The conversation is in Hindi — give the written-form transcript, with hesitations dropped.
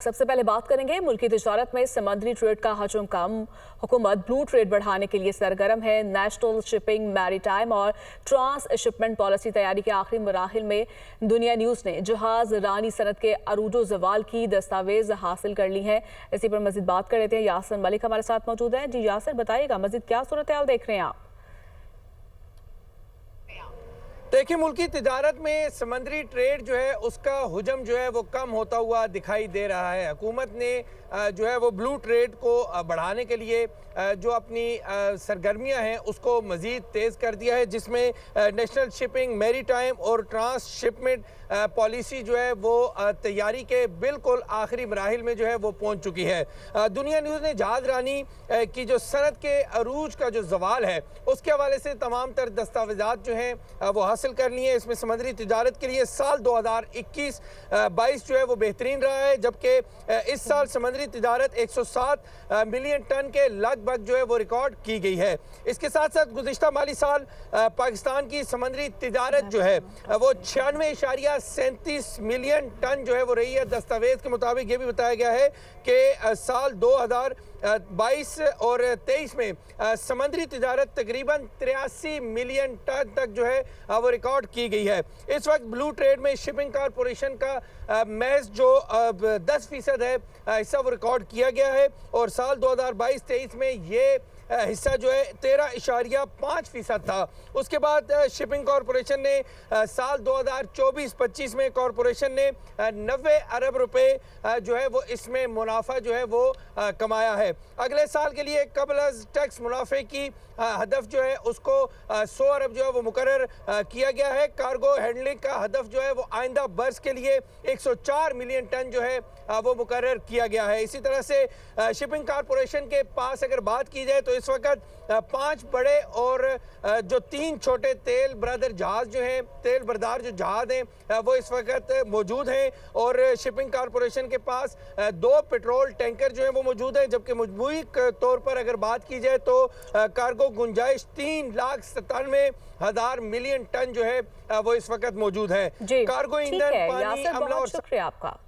सबसे पहले बात करेंगे मुल्की तिजारत में समुद्री ट्रेड का हजम कम। हुकूमत ब्लू ट्रेड बढ़ाने के लिए सरगर्म है। नेशनल शिपिंग, मैरीटाइम और ट्रांस शिपमेंट पॉलिसी तैयारी के आखिरी मराहिल में दुनिया न्यूज़ ने जहाज रानी सनत के अरूजो जवाल की दस्तावेज हासिल कर ली है। इसी पर मजीद बात कर लेते हैं। यासिर मलिक हमारे साथ मौजूद हैं। जी यासिर, बताइएगा मजीद क्या सूरत हाल देख रहे हैं आप? देखिए, मुल्की तिजारत में समंदरी ट्रेड जो है उसका हुजम जो है वो कम होता हुआ दिखाई दे रहा है। हुकूमत ने जो है वो ब्लू ट्रेड को बढ़ाने के लिए जो अपनी सरगर्मियां हैं उसको मज़ीद तेज़ कर दिया है, जिसमें नेशनल शिपिंग, मैरीटाइम और ट्रांस शिपमेंट पॉलिसी जो है वो तैयारी के बिल्कुल आखिरी मराहिल में जो है वो पहुंच चुकी है। दुनिया न्यूज़ ने जहाज रानी की जो सनत के अरूज का जो जवाल है उसके हवाले से तमाम तर दस्तावेजात जो हैं वो हासिल कर लिए हैं। इसमें समुद्री तिजारत के लिए साल 2021-22 जो है वो बेहतरीन रहा है, जबकि इस साल समुद्री तिजारत 107 मिलियन टन के लगभग जो है वो रिकॉर्ड की गई है। इसके साथ साथ गुज़िश्ता माली साल पाकिस्तान की समुद्री तिजारत जो है वो 96.37 मिलियन टन जो है वो रही है। दस्तावेज के मुताबिक ये भी बताया गया है कि साल 2022 और 23 में समुद्री तिजारत तकरीबन 83 मिलियन टन तक जो है वो रिकॉर्ड की गई है। इस वक्त ब्लू ट्रेड में शिपिंग कॉरपोरेशन का महज जो 10% है हिस्सा वो रिकॉर्ड किया गया है, और साल 2022-23 में ये हिस्सा जो है 13.5% था। उसके बाद शिपिंग कॉरपोरेशन ने साल 2024-25 में कॉरपोरेशन ने 90 अरब रुपए जो है वो इसमें मुनाफा जो है वो कमाया है। अगले साल के लिए कबल टैक्स मुनाफे की हदफ जो है उसको 100 अरब जो है वो मुकर्रर किया गया है। कार्गो हैंडलिंग का हदफ जो है वो आइंदा बरस के लिए 104 मिलियन टन जो है वो मुकर्रर किया गया है। इसी तरह से शिपिंग कॉरपोरेशन के पास अगर बात की जाए तो इस वक्त 5 बड़े और जो 3 छोटे तेल बरदार जहाज जो हैं, तेल बरदार जो जहाज हैं वो इस वक्त मौजूद हैं, और शिपिंग कॉरपोरेशन के पास 2 पेट्रोल टैंकर जो हैं वो मौजूद हैं, जबकि मजमूई तौर पर अगर बात की जाए तो कार्गो गुंजाइश 3,97,000 मिलियन टन जो है वो इस वक्त मौजूद है। कार्गो ईंधन, पानी, अमला और शुक्रिया आपका।